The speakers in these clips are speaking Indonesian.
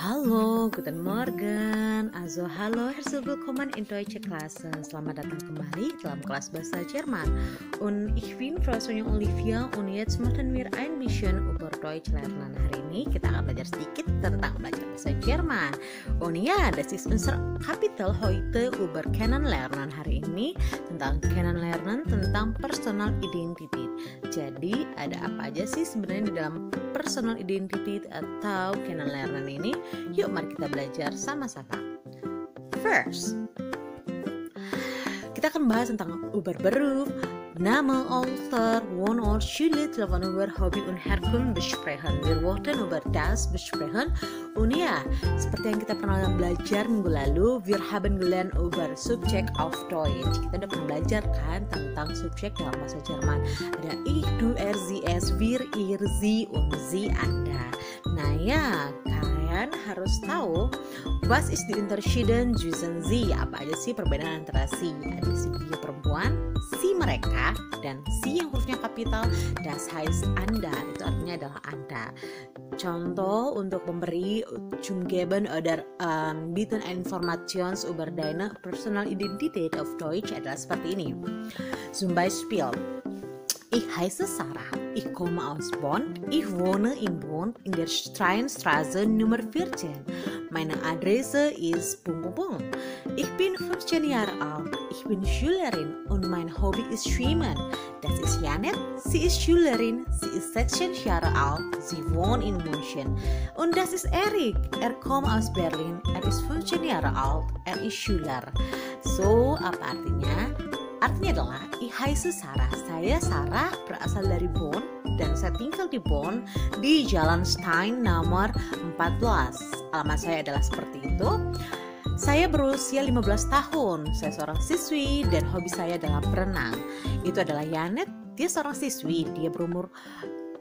Halo, guten Morgen. Also, hallo, herzlich willkommen in Deutsche Klasse. Selamat datang kembali dalam kelas bahasa Jerman. Und ich bin Frau Sonja Olivia und jetzt machen wir ein bisschen über Deutsch lernen. Hari ini kita akan belajar sedikit tentang belajar bahasa Jerman. Und ja, das ist unser Kapitel heute über Kennenlernen. Hari ini tentang Kennenlernen, tentang personal identity. Jadi, ada apa aja sih sebenarnya di dalam personal identity atau Kennenlernen ini? Yuk mari kita belajar sama-sama. First, kita akan bahas tentang Beruf, Name, Alter, Wohnort, Schule, Telefonnummer, Hobby und Herkunft besprechen. Wir wollten über das besprechen. Und ja, seperti yang kita pernah belajar minggu lalu, wir haben gelernt über Subjekt auf Deutsch. Kita udah pernah belajar kan tentang subjek dalam bahasa Jerman. Ada ich, du, er, sie, es, wir, ihr, sie, und sie, anda. Nah ya, kalian harus tahu was ist die Unterschieden zwischen sie, apa aja sih perbedaan antara si, ada si dia perempuan, si mereka, dan si yang hurufnya kapital, das heißt anda, itu artinya adalah anda. Contoh untuk memberi zum geben oder bieten Informationen über deine personal Identität auf Deutsch adalah seperti ini. Zum Beispiel, ich heiße Sarah, ich komme aus Bonn, ich wohne in Bonn in der Steinstraße Nummer 14. Meine Adresse ist ... Ich bin 15 Jahre alt, ich bin Schülerin und mein Hobby ist Schwimmen. Das ist Janet, sie ist Schülerin, sie ist 16 Jahre alt, sie wohnt in München. Und das ist Erik, er kommt aus Berlin, er ist 15 Jahre alt, er ist Schüler. So, apa artinya? Artinya adalah, ich heiße Sarah, saya Sarah, berasal dari Bonn, dan saya tinggal di Bonn, di Jalan Stein nomor 14. Alamat saya adalah seperti itu. Saya berusia 15 tahun, saya seorang siswi, dan hobi saya adalah berenang. Itu adalah Janet, dia seorang siswi, dia berumur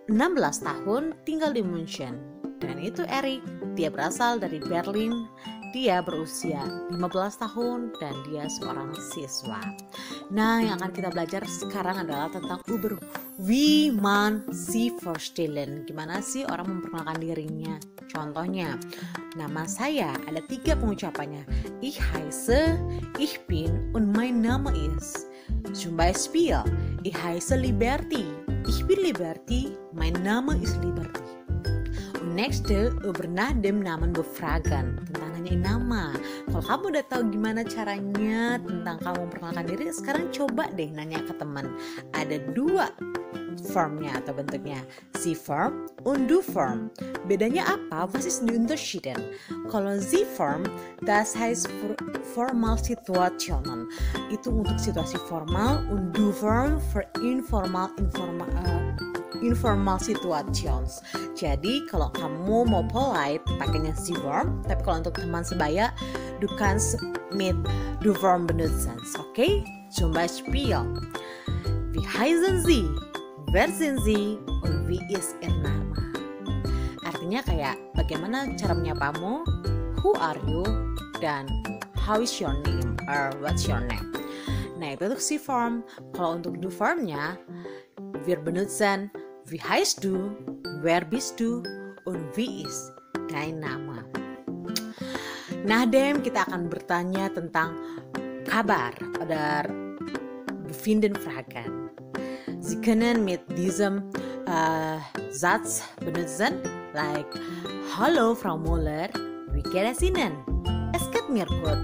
16 tahun, tinggal di München. Dan itu Erik, dia berasal dari Berlin, dia berusia 15 tahun dan dia seorang siswa. Nah, yang akan kita belajar sekarang adalah tentang wie man sie vorstellen. Gimana sih orang memperkenalkan dirinya? Contohnya, nama saya ada 3 pengucapannya. Ich heiße, ich bin, und mein Name ist. Zum Beispiel, ich heiße Liberty. Ich bin Liberty, mein Name ist Liberty. Nächste, über nach dem Namen befragen, tentang nanyain nama. Kalau kamu udah tahu gimana caranya tentang kamu memperkenalkan diri, sekarang coba deh nanya ke teman. Ada 2 formnya atau bentuknya, Sie Form und Du Form. Bedanya apa? Was ist die Unterschieden? Kalau Sie Form, das heißt formal Situationen. Itu untuk situasi formal, und Du Form für informal situations. Jadi kalau kamu mau polite pakainya Sie Form, tapi kalau untuk teman sebaya du kannst mit Du Form benutzen. Okay? Zum Beispiel, wie heißen Sie? Wer sind Sie? Und wie ist Ihr Name? Artinya kayak bagaimana cara menyapamu? Who are you? Dan how is your name? Or what's your name? Nah, itu untuk Sie Form. Kalau untuk Du Formnya, wir benutzen wie heißt du, wer bist du, und wie ist dein Name. Nah, kita akan bertanya tentang kabar oder befinden Fragen. Sie können mit diesem Satz benutzen, like Hallo Frau Müller, wie geht es Ihnen? Es geht mir gut.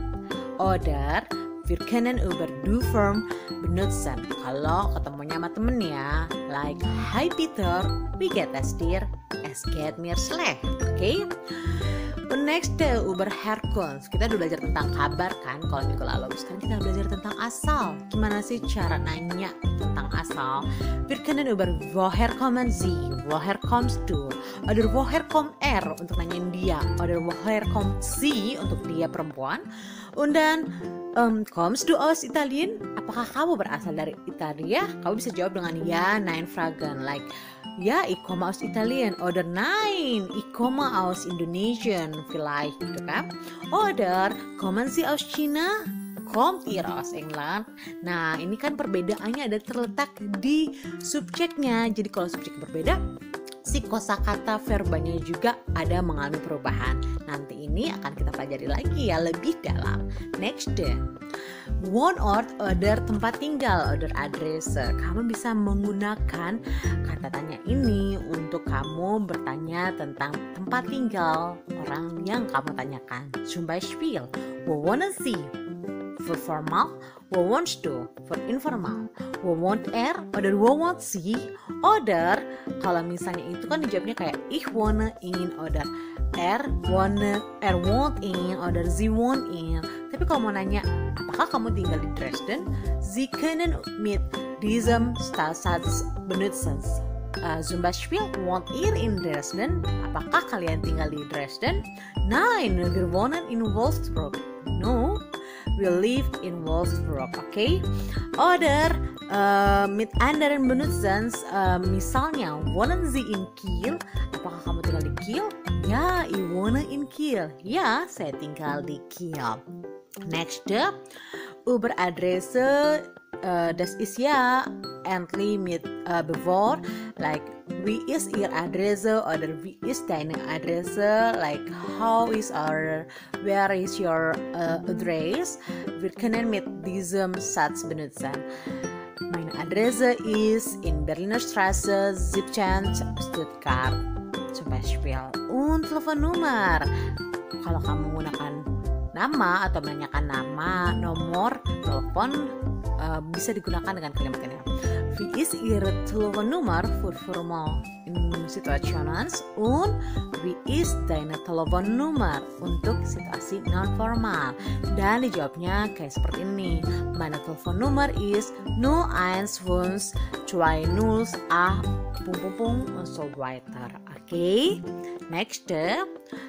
Oder wir können über Du Form benutzen kalau ketemunya sama temen ya, like Hi Peter, wie geht es dir? Es geht mir schlecht. Okay? Und next über Herkunft. Kita udah belajar tentang kabar kan kalau minggu lalu. Sekarang kita belajar tentang asal. Gimana sih cara nanya tentang asal? Wir können über woher kommen Sie, woher kommst du, oder woher kommt er untuk nanyain dia, oder woher kommt sie untuk dia perempuan. Und dann kommst du aus Italien? Apakah kamu berasal dari Italia? Kamu bisa jawab dengan ya, nein fragen, like ja, ich komme aus Italien, oder nein, ich komme aus Indonesien, vielleicht gitu kan. Oder kommen Sie aus China? Kommt ihr aus England? Nah, ini kan perbedaannya ada terletak di subjeknya. Jadi kalau subjek berbeda, si kosakata verbanya juga ada mengalami perubahan. Nanti ini akan kita pelajari lagi ya lebih dalam. Next, one order tempat tinggal, order address. Kamu bisa menggunakan kata tanya ini untuk kamu bertanya tentang tempat tinggal orang yang kamu tanyakan. Zum Beispiel, wo wohnen Sie? Für formal, wo wohnst du? Für informal, wo wohnt er? Oder wo wohnt sie? Oder kalau misalnya itu kan dijawabnya kayak ich wohne in, oder er wohnt in, oder sie wohnt in. Tapi kalau mau nanya, apakah kamu tinggal di Dresden? Sie können mit diesem Satz benutzen. Zum Beispiel, wohnt ihr in Dresden? Apakah kalian tinggal di Dresden? Nein, wir wohnen in Wolfsburg. No, we live in Wolfsburg, okay? Oder mit anderen benutzen, misalnya, wohnen Sie in Kiel? Apakah kamu tinggal di Kiel? Ya, ich wohne in Kiel. Ya, saya tinggal di Kiel. Next, über Adresse, das ist ja endlich mit bevor, like, wie ist Ihre Adresse oder wie ist deine Adresse, like where is your address. Wir können mit diesem Satz benutzen. Meine Adresse ist in Berliner Straße 17 Stuttgart zum Beispiel. Und Telefonnummer, kalau kamu menggunakan nama atau menanyakan nama, nomor telepon bisa digunakan dengan kalimat ini. Wie ist Ihre Telefonnummer für formal Situationen und wie ist deine Telefonnummer untuk situasi non formal? Dan dijawabnya kayak seperti ini. Meine Telefonnummer ist 015208 und so weiter. Oke. Next,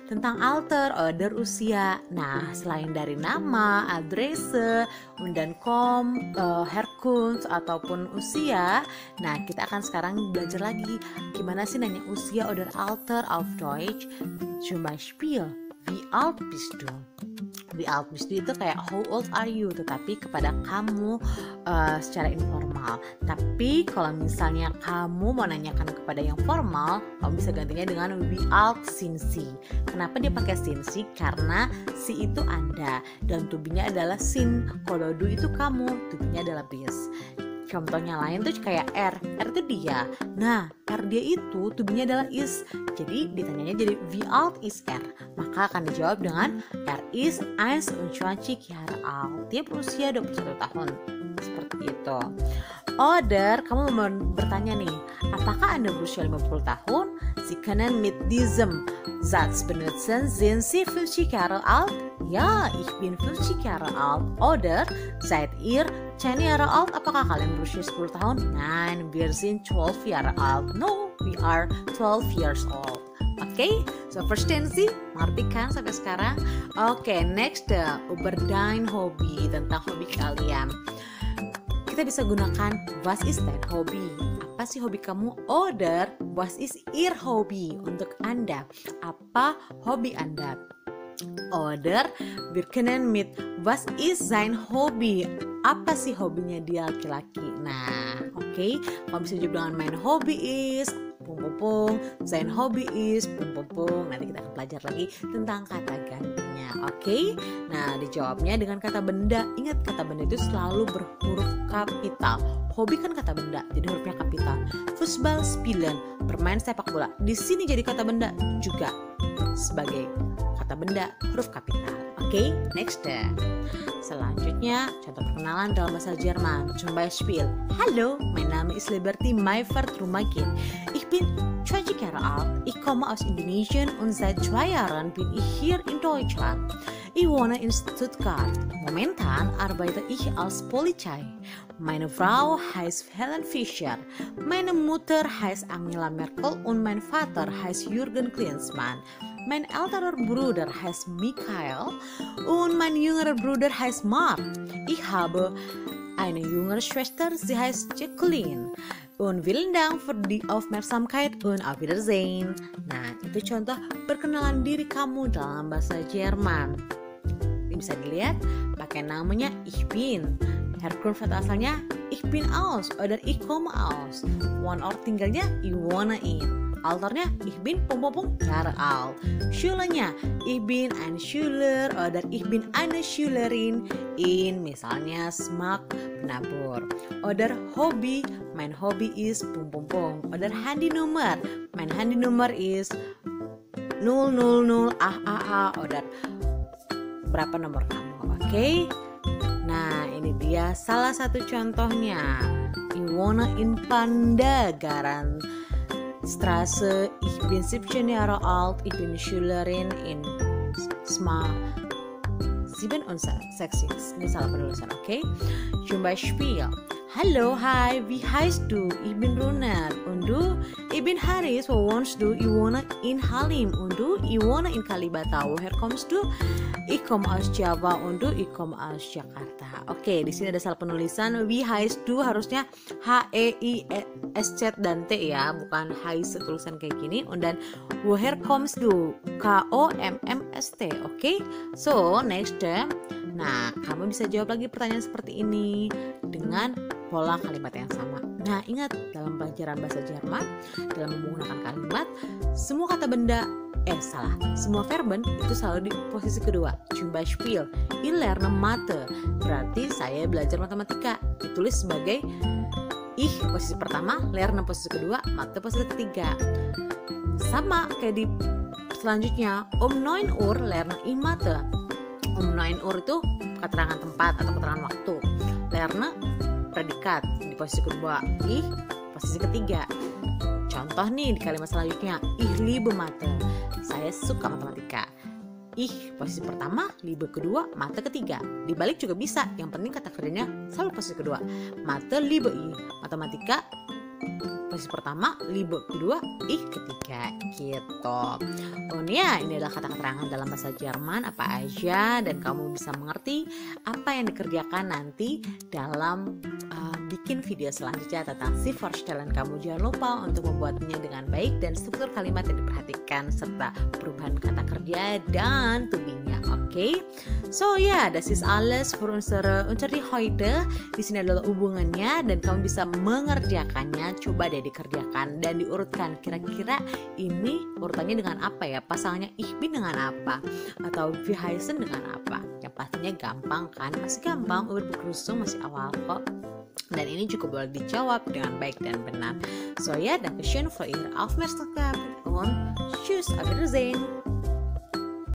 tentang alter, order usia. Nah, selain dari nama, adrese, und dann kommt, Herkunft ataupun usia. Nah, kita akan sekarang belajar lagi gimana sih nanya usia oder Alter auf Deutsch. Zum Beispiel, wie alt bist du? Wie alt bist du itu kayak how old are you, tetapi kepada kamu secara informal. Tapi kalau misalnya kamu mau nanyakan kepada yang formal, kamu bisa gantinya dengan wie alt sind Sie. Kenapa dia pakai sind Sie? Karena si itu Anda dan tubinya adalah sin. Kalau du itu kamu, tubinya adalah bis. Contohnya lain tuh kayak R itu dia. Nah, R dia itu tubinya adalah is. Jadi ditanyanya jadi wie alt is R? Maka akan dijawab dengan R is 21 Jahre alt. Dia berusia 21 tahun. Seperti itu. Oder, kamu mau bertanya nih, apakah Anda berusia 50 tahun? Sie können mit diesem Satz benutzen, sind Sie 50 Jahre alt? Ja, ich bin 50 Jahre alt. Oder, seid ihr 10 Jahre alt? Apakah kalian berusia 10 tahun? Nein, wir sind 12 Jahre alt. No, we are 12 years old. Oke, so verstehen Sie? Mengerti kan sampai sekarang? Oke, next, über dein Hobby, tentang hobi kalian. Kita bisa gunakan was ist dein Hobby? Apa sih hobi kamu? Oder was ist ihr Hobby? Untuk Anda, apa hobi Anda? Oder wir können mit was ist sein Hobby? Apa sih hobinya dia laki-laki? Nah, oke. Kamu bisa jawab dengan mein Hobby is sein Hobby is Nanti kita akan belajar lagi tentang kata gantinya. Oke. Nah, dijawabnya dengan kata benda. Ingat, kata benda itu selalu berhuruf kapital. Hobi kan kata benda, jadi hurufnya kapital. Fußball spielen, bermain sepak bola. Di sini jadi kata benda juga sebagai kata benda huruf kapital. Oke, next. Selanjutnya, contoh perkenalan dalam bahasa Jerman. Zum Beispiel, Hallo, mein Name ist Liberty Meifert Rumagin. Ich bin 20 Jahre alt. Ich komme aus Indonesien und seit 2 Jahren bin ich hier in Deutschland. Ich wohne in Stuttgart. Momentan arbeite ich als Polizei. Meine Frau heißt Helen Fischer. Meine Mutter heißt Angela Merkel und mein Vater heißt Jürgen Klinsmann. Mein älterer Bruder heißt Michael und mein jüngerer Bruder heißt Mark. Ich habe eine jüngere Schwester, sie heißt Jacqueline. Und vielen Dank für die Aufmerksamkeit und auf Wiedersehen. Nah, itu contoh perkenalan diri kamu dalam bahasa Jerman. Bisa dilihat pakai namanya ich bin. Herkunft atau asalnya ich bin aus oder ich komme aus. One or tinggalnya ich wohne in. Alternya ich bin Jahre alt. Schülernya ich bin eine Schüler oder ich bin eine Schülerin in misalnya Smak penabur. Oder Hobby, mein Hobby is Oder Handynummer, mein Handynummer is 000 Oder berapa nomor kamu, oke? Nah, ini dia salah satu contohnya. Ich wohne in Pandagaran Straße, ich bin 17 Jahre alt, ich bin Schülerin in SMA 67. Ini salah penulisan, oke? Zum Beispiel, hallo, hi, wie heißt du? Ich bin Runner. Und du? Ich bin Haris. Wo wohnst du? Ich wohne in Halim. Und du? Ich wohne in Kalibata. Woher kommst du? Ich komme aus Java. Und du? Ich komme aus Jakarta. Oke, di sini ada salah penulisan. Wie heißt du harusnya H-E-I-S-C dan T ya, bukan heißt tulisan kayak gini. Dan woher kommst du? K-O-M-M-S-T. Oke, so next. Nah, kamu bisa jawab lagi pertanyaan seperti ini dengan pola kalimat yang sama. Nah, ingat dalam pelajaran bahasa Jerman, dalam menggunakan kalimat, semua kata benda semua verben itu selalu di posisi kedua. Zum Beispiel, ich lerne Mathe, berarti saya belajar matematika. Ditulis sebagai ich posisi pertama, lerne posisi kedua, Mathe posisi ketiga. Sama kayak di selanjutnya, 9 Uhr lerne ich Mathe. 9 Uhr itu keterangan tempat atau keterangan waktu. Lerne predikat di posisi kedua, ich posisi ketiga. Contoh nih di kalimat selanjutnya, ich liebe Mathe, saya suka matematika. Ich posisi pertama, liebe kedua, Mathe ketiga. Dibalik juga bisa, yang penting kata kerjanya selalu posisi kedua. Mathe liebe ich, matematika posisi pertama, liebe kedua, ich ketiga, gitu. Ya, ini adalah kata keterangan dalam bahasa Jerman apa aja, dan kamu bisa mengerti apa yang dikerjakan nanti dalam bikin video selanjutnya tentang Vorstellen. Kamu jangan lupa untuk membuatnya dengan baik dan struktur kalimat yang diperhatikan serta perubahan kata kerja dan to be-nya. Oke? So ya, das ist alles für unsere Unterricht heute. Di sini adalah hubungannya dan kamu bisa mengerjakannya. Coba deh dikerjakan dan diurutkan. Kira-kira ini urutannya dengan apa ya? Pasangannya ich bin dengan apa? Atau wie heißen dengan apa? Yang pastinya gampang kan? Masih gampang, Begrüßung masih awal kok. Dan ini juga boleh dijawab dengan baik dan benar. So ya, dankeschön für Ihre Aufmerksamkeit und tschüss, auf Wiedersehen.